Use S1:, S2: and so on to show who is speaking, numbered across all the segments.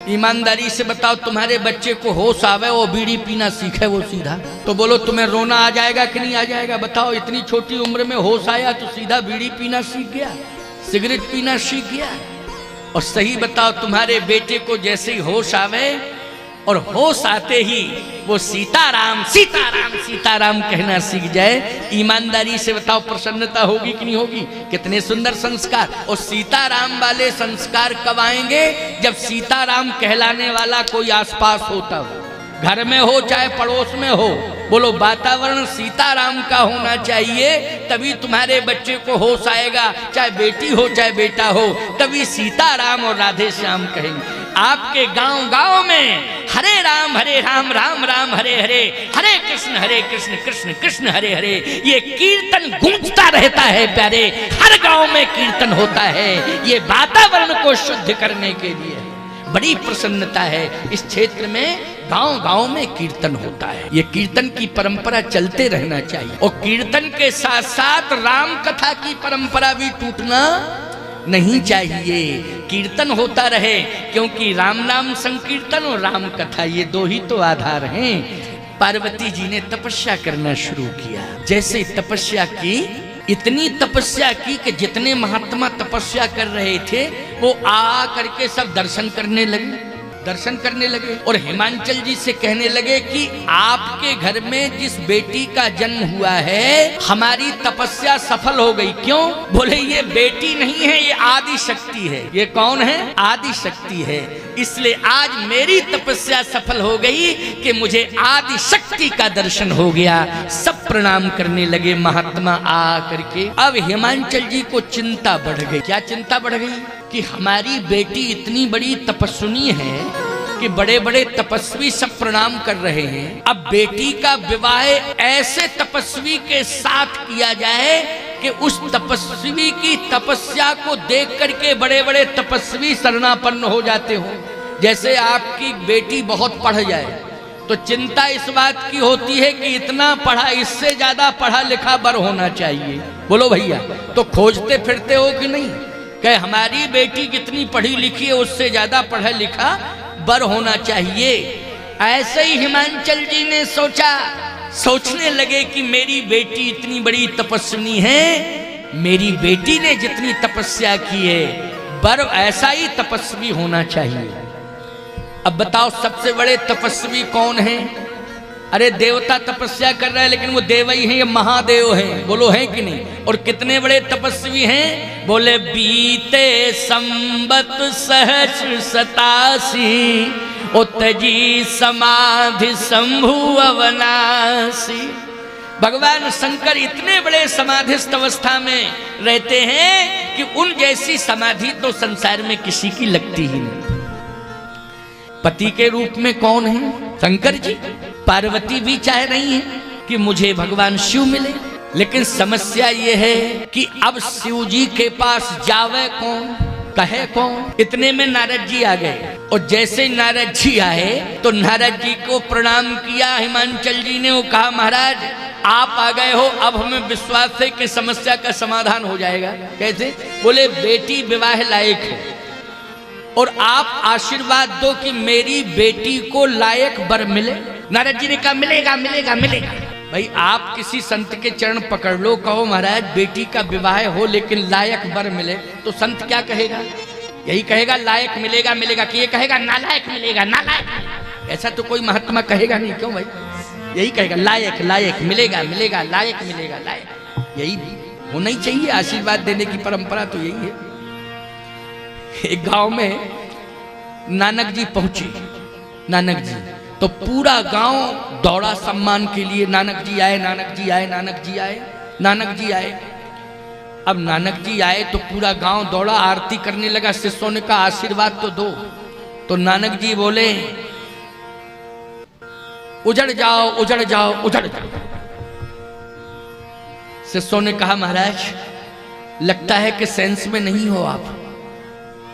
S1: ईमानदारी से बताओ, तुम्हारे बच्चे को होश आवे, वो बीड़ी पीना सीखे वो सीधा, तो बोलो तुम्हें रोना आ जाएगा कि नहीं आ जाएगा? बताओ, इतनी छोटी उम्र में होश आया तो सीधा बीड़ी पीना सीख गया, सिगरेट पीना सीख गया। और सही बताओ, तुम्हारे बेटे को जैसे ही होश आवे और होश आते ही वो सीताराम सीताराम सीताराम कहना सीख जाए, ईमानदारी से बताओ प्रसन्नता होगी कि नहीं होगी? कितने सुंदर संस्कार। और सीताराम वाले संस्कार कब आएंगे? जब सीताराम कहलाने वाला कोई आसपास होता हो, घर में हो चाहे पड़ोस में हो। बोलो, वातावरण सीताराम का होना चाहिए, तभी तुम्हारे बच्चे को होश आएगा, चाहे बेटी हो चाहे बेटा हो, तभी सीताराम और राधे श्याम कहेंगे। आपके गांव गांव में हरे राम राम राम हरे हरे, हरे कृष्ण कृष्ण कृष्ण हरे हरे, ये कीर्तन गूंजता रहता है प्यारे। हर गांव में कीर्तन होता है, ये वातावरण को शुद्ध करने के लिए। बड़ी प्रसन्नता है इस क्षेत्र में, गांव गांव में कीर्तन होता है। ये कीर्तन की परंपरा चलते रहना चाहिए, और कीर्तन के साथ साथ राम कथा की परंपरा भी टूटना नहीं चाहिए। कीर्तन होता रहे, क्योंकि राम नाम संकीर्तन और राम कथा, ये दो ही तो आधार हैं। पार्वती जी ने तपस्या करना शुरू किया। जैसे तपस्या की, इतनी तपस्या की कि जितने महात्मा तपस्या कर रहे थे वो आ करके सब दर्शन करने लगे और हिमांचल जी से कहने लगे कि आपके घर में जिस बेटी का जन्म हुआ है, हमारी तपस्या सफल हो गई। क्यों? बोले, ये बेटी नहीं है, ये आदि शक्ति है। ये कौन है? आदि शक्ति है। इसलिए आज मेरी तपस्या सफल हो गई कि मुझे आदि शक्ति का दर्शन हो गया। सब प्रणाम करने लगे महात्मा आ करके। अब हिमांचल जी को चिंता बढ़ गई। क्या चिंता बढ़ गई? कि हमारी बेटी इतनी बड़ी तपस्विनी है कि बड़े बड़े तपस्वी सब प्रणाम कर रहे हैं। अब बेटी का विवाह ऐसे तपस्वी के साथ किया जाए कि उस तपस्वी की तपस्या को देख करके बड़े बड़े तपस्वी शरणापन्न हो जाते हो। जैसे आपकी बेटी बहुत पढ़ जाए तो चिंता इस बात की होती है कि इतना पढ़ा, इससे ज्यादा पढ़ा लिखा बर होना चाहिए। बोलो भैया, तो खोजते फिरते हो कि नहीं कि हमारी बेटी कितनी पढ़ी लिखी है, उससे ज्यादा पढ़ा लिखा बर होना चाहिए। ऐसे ही हिमांचल जी ने सोचने लगे कि मेरी बेटी इतनी बड़ी तपस्विनी है, मेरी बेटी ने जितनी तपस्या की है, बर ऐसा ही तपस्वी होना चाहिए। अब बताओ, सबसे बड़े तपस्वी कौन है? अरे देवता तपस्या कर रहे हैं, लेकिन वो देव ही हैं, ये महादेव हैं। बोलो, हैं कि नहीं? और कितने बड़े तपस्वी हैं? बोले, बीते संबत सहस्र 87 उतजी समाधि शंभु अवनासी। भगवान शंकर इतने बड़े समाधिस्थ अवस्था में रहते हैं कि उन जैसी समाधि तो संसार में किसी की लगती ही नहीं। पति के रूप में कौन है? शंकर जी। पार्वती भी चाह रही है कि मुझे भगवान शिव मिले, लेकिन समस्या ये है कि अब शिव जी के पास जावे कौन, कहे कौन? इतने में नारद जी आ गए, और जैसे नारद जी आए तो नारद जी को प्रणाम किया हिमांचल जी ने। वो कहा, महाराज आप आ गए हो, अब हमें विश्वास है कि समस्या का समाधान हो जाएगा। कैसे? बोले, बेटी विवाह लायक है और आप आशीर्वाद दो कि मेरी बेटी को लायक वर मिले। नारद जी ने कहा, मिलेगा मिलेगा मिलेगा। भाई, आप किसी संत के चरण पकड़ लो, कहो महाराज बेटी का विवाह हो लेकिन लायक वर मिले, तो संत क्या कहेगा? यही कहेगा लायक मिलेगा मिलेगा, कि ये कहेगा नालायक मिलेगा नालायक। ऐसा तो कोई महात्मा कहेगा नहीं। क्यों भाई? यही कहेगा लायक लायक मिलेगा मिलेगा, लायक मिलेगा लायक। यही होना ही चाहिए, आशीर्वाद देने की परंपरा तो यही है। एक गांव में नानक जी पहुंचे। नानक जी तो पूरा गांव दौड़ा सम्मान के लिए। नानक जी आए, नानक जी आए, नानक जी आए, नानक जी आए। अब नानक जी आए तो पूरा गांव दौड़ा, आरती करने लगा। शिष्यों ने कहा, आशीर्वाद तो दो। तो नानक जी बोले, उजड़ जाओ उजड़ जाओ उजड़ जाओ। शिष्यों ने कहा, महाराज लगता है कि सेंस में नहीं हो आप।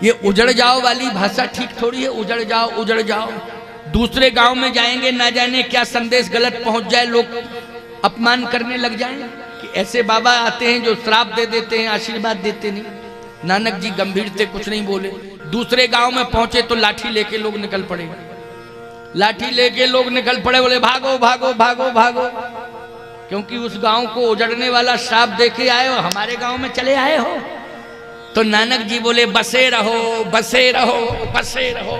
S1: ये उजड़ जाओ वाली भाषा ठीक थोड़ी है। उजड़ जाओ उजड़ जाओ, दूसरे गांव में जाएंगे, ना जाने क्या संदेश गलत पहुंच जाए, लोग अपमान करने लग जाएं कि ऐसे बाबा आते हैं जो श्राप दे देते हैं, आशीर्वाद देते नहीं। नानक जी गंभीर थे, कुछ नहीं बोले। दूसरे गांव में पहुंचे तो लाठी लेके लोग निकल पड़े, लाठी लेके लोग निकल पड़े, बोले भागो भागो भागो भागो, क्योंकि उस गांव को उजड़ने वाला श्राप देके आए हो, हमारे गांव में चले आए हो। तो नानक जी बोले बसे रहो बसे रहो बसे रहो।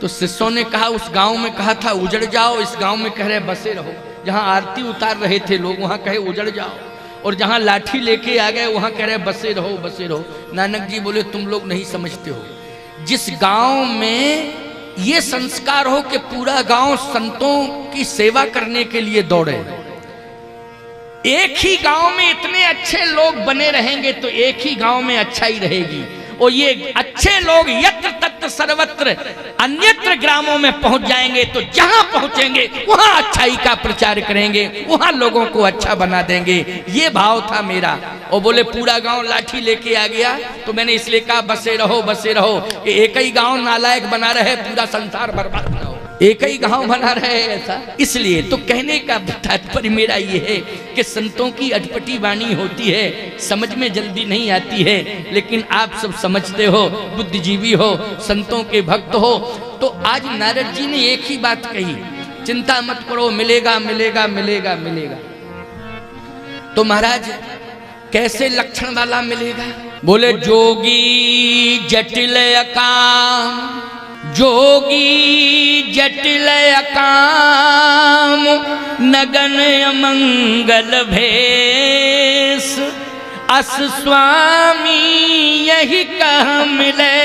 S1: तो शिष्यों ने कहा उस गांव में कहा था उजड़ जाओ, इस गांव में कह रहे बसे रहो। जहां आरती उतार रहे थे लोग वहां कहे उजड़ जाओ, और जहां लाठी लेके आ गए वहां कह रहे बसे रहो बसे रहो। नानक जी बोले तुम लोग नहीं समझते हो, जिस गांव में ये संस्कार हो कि पूरा गांव संतों की सेवा करने के लिए दौड़े, एक ही गांव में इतने अच्छे लोग बने रहेंगे तो एक ही गांव में अच्छाई रहेगी। और ये अच्छे लोग यत्र तत्र सर्वत्र अन्यत्र ग्रामों में पहुंच जाएंगे तो जहां पहुंचेंगे वहां अच्छाई का प्रचार करेंगे, वहां लोगों को अच्छा बना देंगे। ये भाव था मेरा। और बोले पूरा गांव लाठी लेके आ गया तो मैंने इसलिए कहा बसे रहो, एक ही गांव नालायक बना रहे, पूरा संसार बर्बाद ना हो, एक ही गांव बना रहे ऐसा। इसलिए तो कहने का तात्पर्य मेरा ये है कि संतों की अटपटी वाणी होती है, समझ में जल्दी नहीं आती है, लेकिन आप सब समझते हो, बुद्धिजीवी हो, संतों के भक्त हो। तो आज नारद जी ने एक ही बात कही, चिंता मत करो, मिलेगा मिलेगा मिलेगा मिलेगा। तो महाराज कैसे लक्षण वाला मिलेगा? बोले जोगी जटिल अकाम, जोगी जटिल अकाम, नगन अमंगल भेष, अस स्वामी यही कह मिले,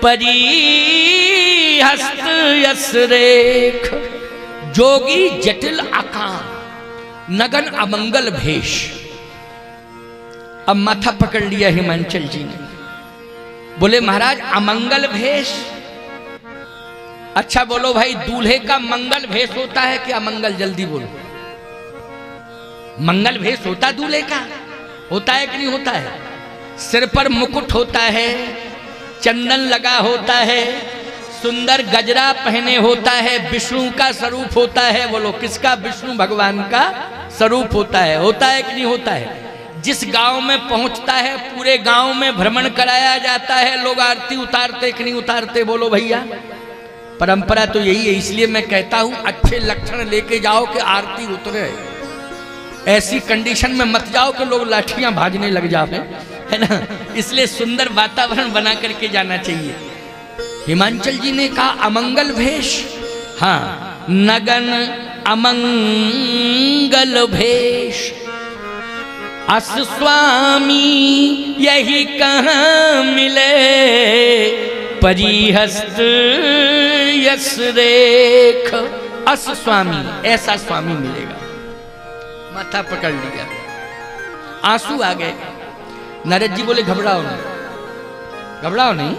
S1: परी हस्त यस रेख। जोगी जटिल अकाम, नगन अमंगल भेष। अब माथा पकड़ लिया हिमांचल जी ने, बोले महाराज अमंगल भेष। अच्छा बोलो भाई, दूल्हे का मंगल भेष होता है कि अमंगल? जल्दी बोलो। मंगल भेष होता दूल्हे का? होता है कि नहीं होता है? सिर पर मुकुट होता है, चंदन लगा होता है, सुंदर गजरा पहने होता है, विष्णु का स्वरूप होता है। बोलो किसका? विष्णु भगवान का स्वरूप होता है कि नहीं होता है? जिस गांव में पहुंचता है पूरे गांव में भ्रमण कराया जाता है, लोग आरती उतारते कि नहीं उतारते? बोलो भैया, परंपरा तो यही है। इसलिए मैं कहता हूं अच्छे लक्षण लेके जाओ कि आरती उतरे, ऐसी कंडीशन में मत जाओ कि लोग लाठियां भाजने लग जाए, है ना। इसलिए सुंदर वातावरण बना करके जाना चाहिए। हिमांचल जी ने कहा अमंगल भेष, हाँ, नगन अमंगल भेष, अस स्वामी यही कहाँ मिले, परिहस्त यस रेख। अस स्वामी, ऐसा स्वामी मिलेगा। माथा पकड़ लिया, आंसू आ गए। नारद जी बोले घबराओ नहीं, घबराओ नहीं।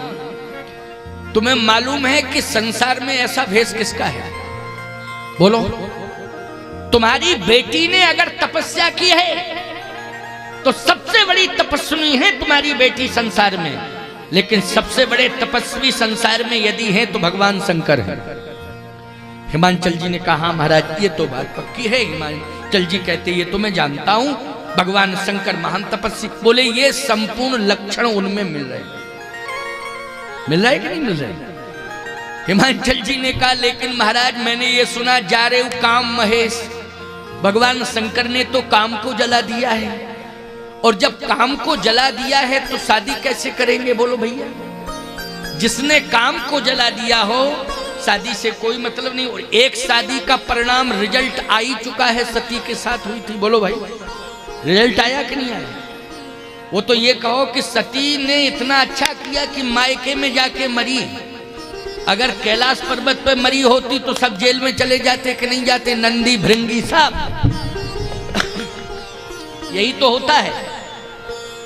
S1: तुम्हें मालूम है कि संसार में ऐसा भेष किसका है? बोलो। तुम्हारी बेटी ने अगर तपस्या की है तो सबसे बड़ी तपस्वी है तुम्हारी बेटी संसार में, लेकिन सबसे बड़े तपस्वी संसार में यदि है तो भगवान शंकर है। हिमांचल जी ने कहा महाराज ये तो बात पक्की है। हिमांचल जी कहते ये तो मैं जानता हूं, भगवान शंकर महान तपस्वी। बोले ये संपूर्ण लक्षण उनमें मिल रहे, मिल रहा है कि नहीं मिल रहा है? हिमांचल जी ने कहा लेकिन महाराज मैंने ये सुना जा रहे हो काम महेश, भगवान शंकर ने तो काम को जला दिया है, और जब काम को जला दिया है तो शादी कैसे करेंगे? बोलो भैया, जिसने काम को जला दिया हो शादी से कोई मतलब नहीं। और एक शादी का परिणाम रिजल्ट आ ही चुका है, सती के साथ हुई थी। बोलो भाई, रिजल्ट आया कि नहीं आया? वो तो ये कहो कि सती ने इतना अच्छा किया कि मायके में जाके मरी। अगर कैलाश पर्वत पे मरी होती तो सब जेल में चले जाते कि नहीं जाते? नंदी भृंगी सब यही तो होता है।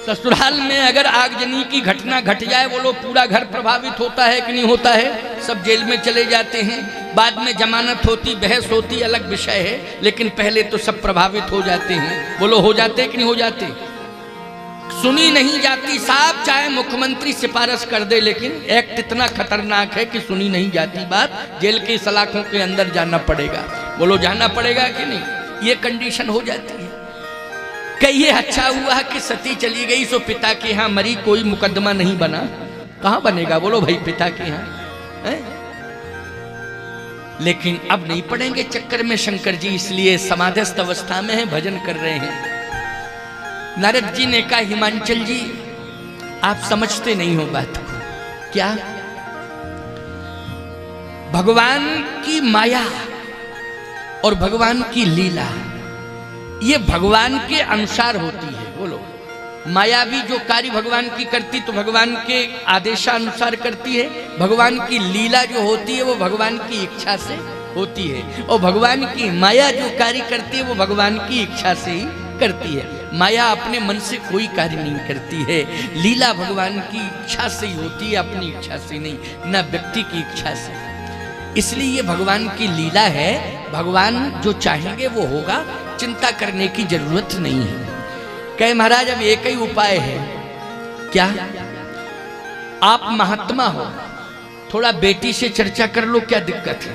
S1: ससुराल में अगर आगजनी की घटना घट जाए, बोलो पूरा घर प्रभावित होता है कि नहीं होता है? सब जेल में चले जाते हैं, बाद में जमानत होती, बहस होती, अलग विषय है, लेकिन पहले तो सब प्रभावित हो जाते हैं। बोलो हो जाते कि नहीं हो जाते? सुनी नहीं जाती साहब, चाहे मुख्यमंत्री सिफारिश कर दे, लेकिन एक्ट इतना खतरनाक है कि सुनी नहीं जाती बात, जेल की सलाखों के अंदर जाना पड़ेगा। बोलो जाना पड़ेगा कि नहीं? ये कंडीशन हो जाती है। कहिए अच्छा हुआ कि सती चली गई सो पिता के यहाँ मरी, कोई मुकदमा नहीं बना। कहां बनेगा बोलो भाई पिता के यहाँ है? लेकिन अब नहीं पड़ेंगे चक्कर में शंकर जी, इसलिए समाधिस्थ अवस्था में है, भजन कर रहे हैं। नारद जी ने कहा हिमांचल जी आप समझते नहीं हो बात को। क्या? भगवान की माया और भगवान की लीला ये भगवान के अनुसार होती है। बोलो, माया भी जो कार्य भगवान की करती तो भगवान के आदेशानुसार करती है, भगवान की लीला जो होती है वो भगवान की इच्छा से होती है, और भगवान की माया जो कार्य करती है वो भगवान की इच्छा से ही करती है। माया अपने मन से कोई कार्य नहीं करती है, लीला भगवान की इच्छा से ही होती है, अपनी इच्छा से नहीं, न व्यक्ति की इच्छा से। इसलिए ये भगवान की लीला है, भगवान जो चाहेंगे वो होगा, चिंता करने की जरूरत नहीं है। कहे महाराज अब एक ही उपाय है। क्या? आप महात्मा हो, थोड़ा बेटी से चर्चा कर लो, क्या दिक्कत है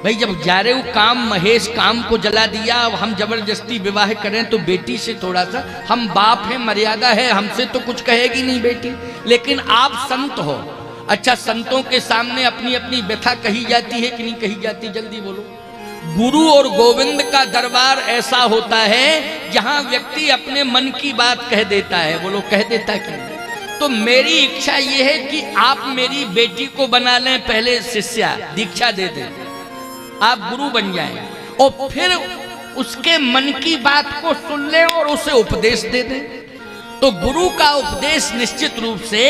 S1: भाई? जब जा रहे हो काम, महेश काम को जला दिया, अब हम जबरदस्ती विवाह करें तो बेटी से थोड़ा सा, हम बाप हैं, मर्यादा है, हमसे तो कुछ कहेगी नहीं बेटी। लेकिन आप संत हो, अच्छा संतों के सामने अपनी अपनी व्यथा कही जाती है कि नहीं कही जाती? जल्दी बोलो। गुरु और गोविंद का दरबार ऐसा होता है जहां व्यक्ति अपने मन की बात कह देता है। बोलो, कह देता क्यों? तो मेरी इच्छा यह है कि आप मेरी बेटी को बना लें पहले शिष्या, दीक्षा दे दें, आप गुरु बन जाएं, और फिर उसके मन की बात को सुन लें और उसे उपदेश दे दें। तो गुरु का उपदेश निश्चित रूप से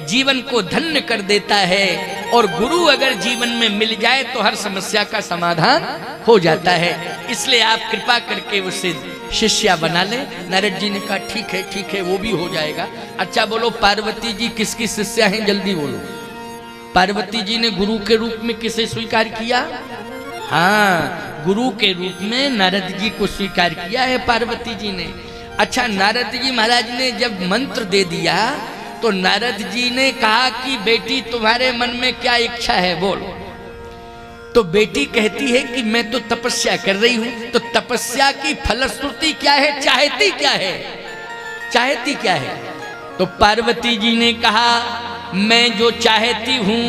S1: जीवन को धन्य कर देता है, और गुरु अगर जीवन में मिल जाए तो हर समस्या का समाधान हो जाता है। इसलिए आप कृपा करके उसे शिष्या बना लें। नारद जी ने कहा ठीक है वो भी हो जाएगा। अच्छा बोलो, पार्वती जी किसकी शिष्या हैं? जल्दी बोलो। पार्वती जी ने गुरु के रूप में किसे स्वीकार किया? हाँ, गुरु के रूप में नारद जी को स्वीकार किया है पार्वती जी ने। अच्छा, नारद जी महाराज ने जब मंत्र दे दिया तो नारद जी ने कहा कि बेटी तुम्हारे मन में क्या इच्छा है बोलो। तो बेटी कहती है कि मैं तो तपस्या कर रही हूं। तो तपस्या की फलश्रुति क्या है? चाहती क्या है? चाहती क्या है? तो पार्वती जी ने कहा मैं जो चाहती हूं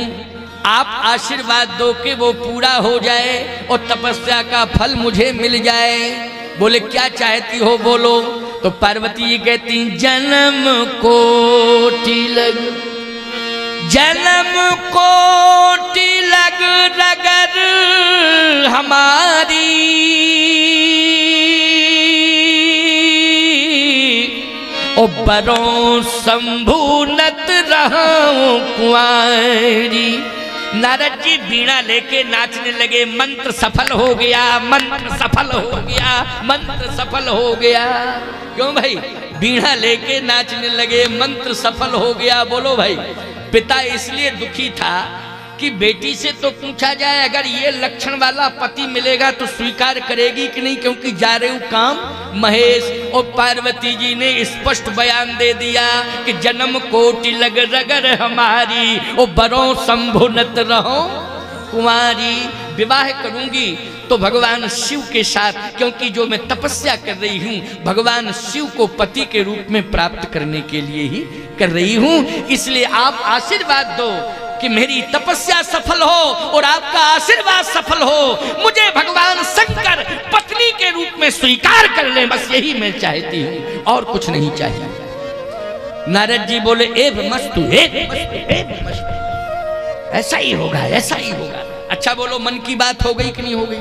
S1: आप आशीर्वाद दो कि वो पूरा हो जाए और तपस्या का फल मुझे मिल जाए। बोले क्या चाहती हो बोलो। तो पार्वती जी कहती जन्म कोटि लग, जन्म कोटि लग रगर हमारी, ओ बरों शंभु नत रहूं कुंवारी। नारद जी बीड़ा लेके नाचने लगे। मंत्र सफल हो गया, मंत्र सफल हो गया, मंत्र सफल हो गया। क्यों भाई? बीड़ा लेके नाचने लगे, मंत्र सफल हो गया। बोलो भाई। पिता इसलिए दुखी था कि बेटी से तो पूछा जाए अगर ये लक्षण वाला पति मिलेगा तो स्वीकार करेगी कि नहीं, क्योंकि जा रहे हो काम महेश। और पार्वती जी ने स्पष्ट बयान दे दिया कि जन्म कोटि लग रगर हमारी, ओ बरों शंभुनत रहो कुमारी। विवाह करूंगी तो भगवान शिव के साथ, क्योंकि जो मैं तपस्या कर रही हूं भगवान शिव को पति के रूप में प्राप्त करने के लिए ही कर रही हूं। इसलिए आप आशीर्वाद दो कि मेरी तपस्या सफल हो और आपका आशीर्वाद सफल हो, मुझे भगवान शंकर पत्नी के रूप में स्वीकार कर ले, बस यही मैं चाहती हूं और कुछ नहीं चाहिए। नारद जी बोले एव मस्तु, एव मस्तु, एव मस्तु, ऐसा ही होगा, ऐसा ही होगा। अच्छा बोलो, मन की बात हो गई कि नहीं हो गई?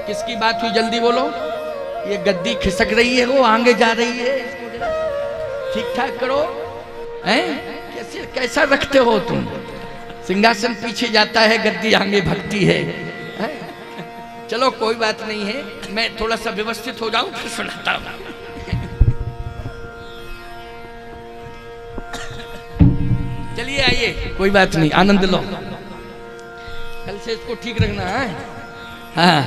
S1: किसकी बात हुई? जल्दी बोलो। ये गद्दी खिसक रही है, वो आगे जा रही है, ठीक ठाक करो। हैं? कैसे कैसा रखते हो तुम? सिंहासन पीछे जाता है, गद्दी आगे भगती है। चलो कोई बात नहीं है, मैं थोड़ा सा व्यवस्थित हो जाऊं फिर सुनाता हूं। चलिए आइए, कोई बात नहीं, आनंद लो। कल से इसको ठीक रखना है। हाँ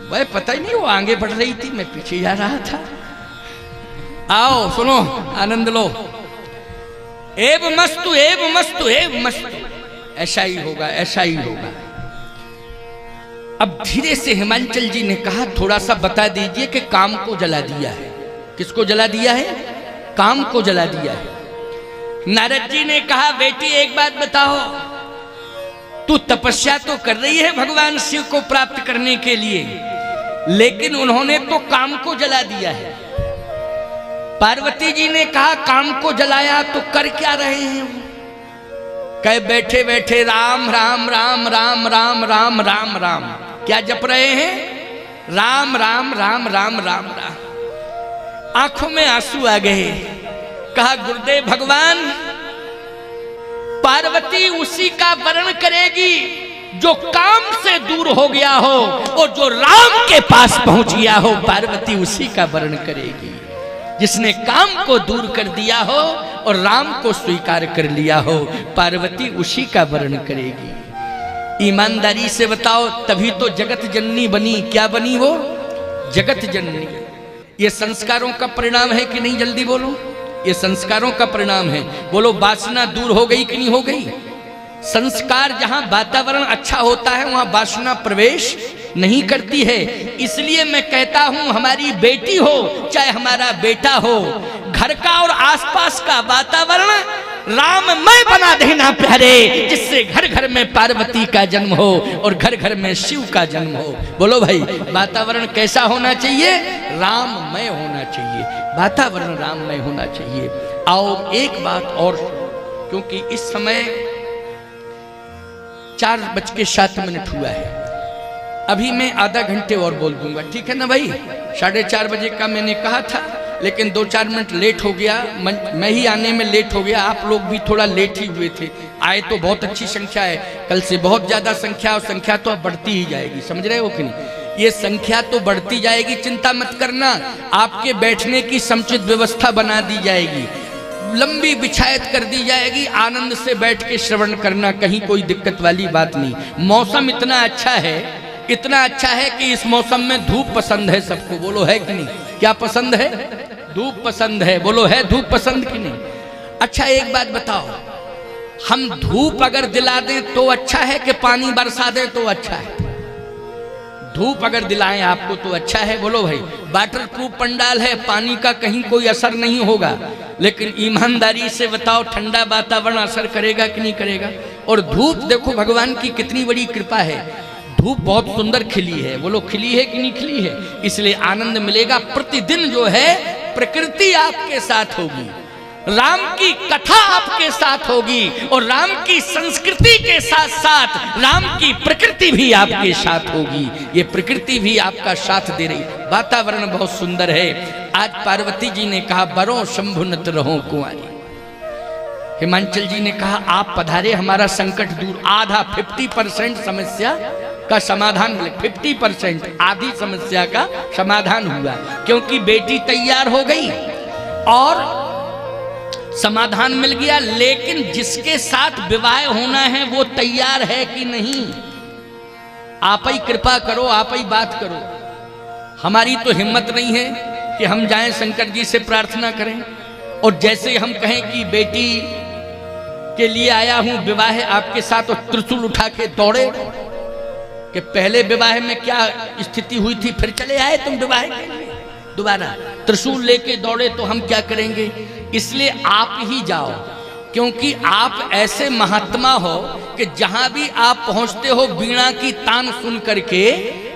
S1: भाई, पता ही नहीं वो आगे बढ़ रही थी, मैं पीछे जा रहा था। आओ सुनो, आनंद लो। एव मस्तु, एव मस्तु, एव मस्तु, ऐसा ही होगा, ऐसा ही होगा। अब धीरे से हिमांचल जी ने कहा थोड़ा सा बता दीजिए कि काम को जला दिया है। किसको जला दिया है? काम को जला दिया है। नारद जी ने कहा बेटी एक बात बताओ, तू तपस्या तो कर रही है भगवान शिव को प्राप्त करने के लिए, लेकिन उन्होंने तो काम को जला दिया है। पार्वती जी ने कहा काम को जलाया तो कर क्या रहे हैं? कहे बैठे बैठे राम राम राम राम राम राम राम राम। क्या जप रहे हैं? राम राम राम राम राम राम। आंखों में आंसू आ गए। कहा गुरुदेव भगवान, पार्वती उसी का वर्ण करेगी जो काम से दूर हो गया हो, और जो राम के पास पहुंच गया हो पार्वती उसी का वर्ण करेगी। जिसने काम को दूर कर दिया हो और राम को स्वीकार कर लिया हो पार्वती उसी का वर्ण करेगी। ईमानदारी से बताओ, तभी तो जगत जननी बनी। क्या बनी वो? जगत जननी। ये संस्कारों का परिणाम है कि नहीं? जल्दी बोलो। ये संस्कारों का परिणाम है। बोलो वासना दूर हो गई कि नहीं हो गई? संस्कार जहां वातावरण अच्छा होता है वहां वासना प्रवेश नहीं करती है। इसलिए मैं कहता हूं हमारी बेटी हो चाहे हमारा बेटा हो, घर का और आसपास का वातावरण राममय बना देना प्यारे, जिससे घर घर में पार्वती का जन्म हो और घर घर में शिव का जन्म हो। बोलो भाई, वातावरण कैसा होना चाहिए? राममय होना चाहिए। वातावरण राममय होना चाहिए। आओ एक बात और, क्योंकि इस समय 4:07 हुआ है। अभी मैं आधा घंटे और बोल दूंगा, ठीक है ना भाई? 4:30 बजे का मैंने कहा था, लेकिन 2-4 मिनट लेट हो गया। मैं ही आने में लेट हो गया, आप लोग भी थोड़ा लेट ही हुए थे। आए तो बहुत अच्छी संख्या है, कल से बहुत ज्यादा संख्या, और संख्या तो अब बढ़ती ही जाएगी। समझ रहे हो कि नहीं? ये संख्या तो बढ़ती जाएगी, चिंता मत करना। आपके बैठने की समुचित व्यवस्था बना दी जाएगी, लंबी बिछायत कर दी जाएगी। आनंद से बैठ के श्रवण करना, कहीं कोई दिक्कत वाली बात नहीं। मौसम इतना अच्छा है, इतना अच्छा है कि इस मौसम में धूप पसंद है सबको। बोलो है कि नहीं? क्या पसंद है? धूप पसंद है। बोलो है धूप पसंद कि नहीं? अच्छा एक बात बताओ, हम धूप अगर दिला दें तो अच्छा है कि पानी बरसा दें तो अच्छा है? धूप अगर दिलाएं आपको तो अच्छा है। बोलो भाई, वाटर प्रूफ पंडाल है, पानी का कहीं कोई असर नहीं होगा। लेकिन ईमानदारी से बताओ, ठंडा वातावरण असर करेगा कि नहीं करेगा? और धूप देखो भगवान की कितनी बड़ी कृपा है, धूप बहुत सुंदर खिली है। बोलो खिली है कि नहीं खिली है? इसलिए आनंद मिलेगा। प्रतिदिन जो है प्रकृति आपके साथ होगी, राम की कथा आपके साथ होगी, और राम की संस्कृति के साथ साथ राम की प्रकृति भी आपके साथ होगी। ये प्रकृति भी आपका साथ दे रही। वातावरण बहुत सुंदर है। आज पार्वती जी ने कहा बरो शंभु नत रहो कुंवारी। हिमांचल जी ने कहा आप पधारे, हमारा संकट दूर। आधा 50% समस्या का समाधान मिले। 50% आधी समस्या का समाधान हुआ, क्योंकि बेटी तैयार हो गई और समाधान मिल गया। लेकिन जिसके साथ विवाह होना है वो तैयार है कि नहीं? आप ही कृपा करो, आप ही बात करो। हमारी तो हिम्मत नहीं है कि हम जाएं शंकर जी से प्रार्थना करें, और जैसे हम कहें कि बेटी के लिए आया हूं विवाह आपके साथ, और त्रिशूल उठा के दौड़े कि पहले विवाह में क्या स्थिति हुई थी, फिर चले आए तुम विवाह के लिए दोबारा त्रिशूल लेके दौड़े, तो हम क्या करेंगे? इसलिए आप ही जाओ, क्योंकि आप ऐसे महात्मा हो कि जहां भी आप पहुंचते हो वीणा की तान सुन करके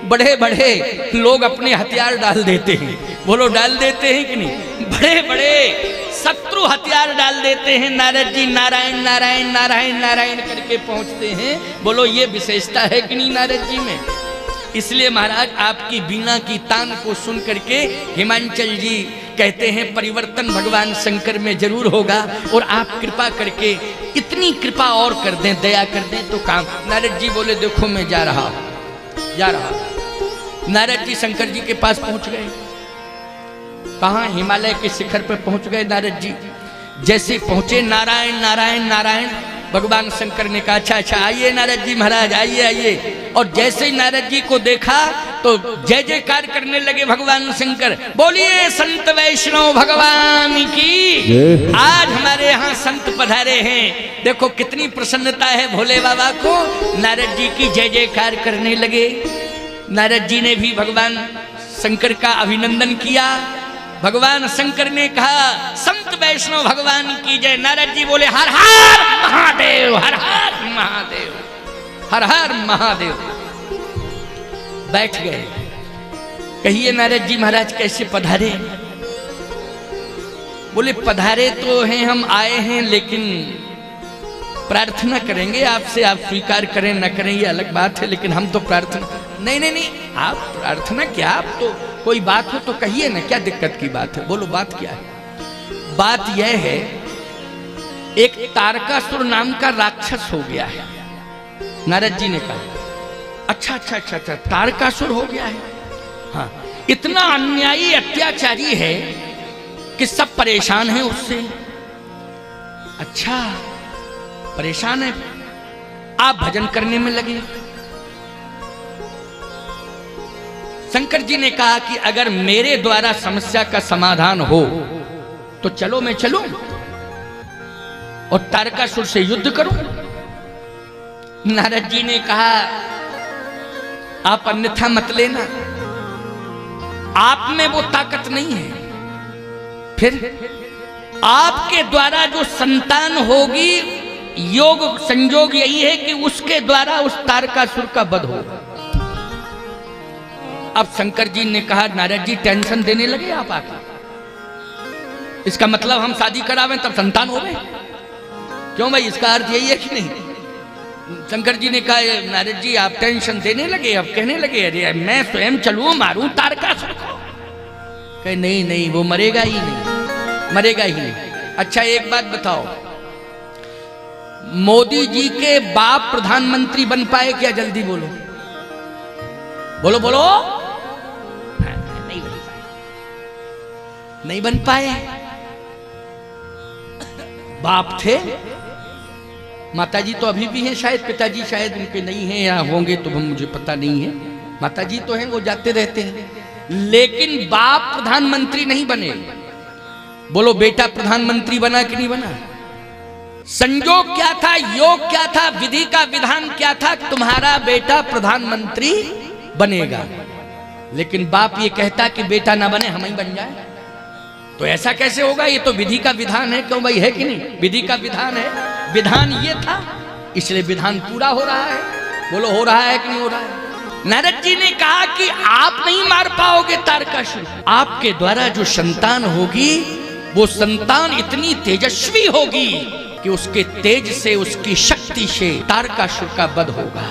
S1: बड़े बड़े लोग अपने हथियार डाल देते हैं। बोलो डाल देते हैं कि नहीं? बड़े बड़े शत्रु हथियार डाल देते हैं। नारद जी नारायण नारायण नारायण नारायण करके पहुंचते हैं। बोलो ये विशेषता है कि नहीं नारद जी में? इसलिए महाराज आपकी वीणा की तान को सुन करके हिमांचल जी कहते हैं परिवर्तन भगवान शंकर में जरूर होगा, और आप कृपा करके इतनी कृपा और कर दें, दया कर दें तो काम। नारद जी बोले देखो मैं जा रहा हूं। नारद जी शंकर जी के पास पहुंच गए। कहां? हिमालय के शिखर पर पहुंच गए नारद जी। जैसे पहुंचे नारायण नारायण नारायण, भगवान शंकर ने कहा अच्छा आइए नारद जी महाराज आइए आइए। और जैसे ही नारद जी को देखा तो जय जयकार करने लगे भगवान शंकर। बोलिए संत वैष्णव भगवान की। आज हमारे यहाँ संत पधारे हैं, देखो कितनी प्रसन्नता है भोले बाबा को। नारद जी की जय जयकार करने लगे। नारद जी ने भी भगवान शंकर का अभिनंदन किया। भगवान शंकर ने कहा संत वैष्णव भगवान की जय। नारद जी बोले हर हर महादेव, हर हर महादेव, हर हर महादेव। बैठ गए। कहिए नारद जी महाराज कैसे पधारे? बोले पधारे तो हैं, हम आए हैं, लेकिन प्रार्थना करेंगे आपसे, आप स्वीकार करें न करें ये अलग बात है, लेकिन हम तो प्रार्थना नहीं नहीं नहीं, आप प्रार्थना क्या, आप तो कोई बात हो तो कहिए ना, क्या दिक्कत की बात है? बोलो बात क्या है? बात यह है एक तारकासुर नाम का राक्षस हो गया है। नारद जी ने कहा अच्छा अच्छा अच्छा अच्छा तारकासुर हो गया है। हाँ, इतना अन्यायी अत्याचारी है कि सब परेशान हैं उससे। अच्छा परेशान है, आप भजन करने में लगे। शंकर जी ने कहा कि अगर मेरे द्वारा समस्या का समाधान हो तो चलो मैं चलूं और तारकासुर से युद्ध करूं। नारद जी ने कहा आप अन्यथा मत लेना, आप में वो ताकत नहीं है। फिर आपके द्वारा जो संतान होगी, योग संयोग यही है कि उसके द्वारा उस तारकासुर का वध होगा। अब शंकर जी ने कहा नारद जी टेंशन देने लगे आप आके, इसका मतलब हम शादी करावें तब संतान हो गए? क्यों भाई, इसका अर्थ यही है कि नहीं? शंकर जी ने कहा नारद जी आप टेंशन देने लगे, अब कहने लगे अरे मैं स्वयं चलूं मारूं तारकासुर को। कहे नहीं नहीं वो मरेगा ही नहीं, मरेगा ही नहीं। अच्छा एक बात बताओ, मोदी जी के बाप प्रधानमंत्री बन पाए क्या? जल्दी बोलो बोलो बोलो। नहीं बन पाए, नहीं बन पाए। बाप थे, माताजी तो अभी भी हैं शायद, पिताजी शायद उनके नहीं हैं या होंगे तो मुझे पता नहीं है। माताजी तो हैं, वो जाते रहते हैं, लेकिन बाप प्रधानमंत्री नहीं बने। बोलो बेटा प्रधानमंत्री बना कि नहीं बना? संयोग क्या था, योग क्या था, विधि का विधान क्या था? तुम्हारा बेटा प्रधानमंत्री बनेगा, लेकिन बाप ये कहता कि बेटा ना बने हम ही बन जाए। तो ऐसा कैसे होगा? ये तो विधि का विधान है। क्यों भाई, है कि नहीं? विधि का विधान है, विधान ये था, इसलिए विधान पूरा हो रहा है। बोलो हो रहा है कि नहीं हो रहा है? नारद जी ने कहा कि आप नहीं मार पाओगे तारकासुर, आपके द्वारा जो संतान होगी वो संतान इतनी तेजस्वी होगी कि उसके तेज से, उसकी शक्ति से तारकासुर का वध होगा।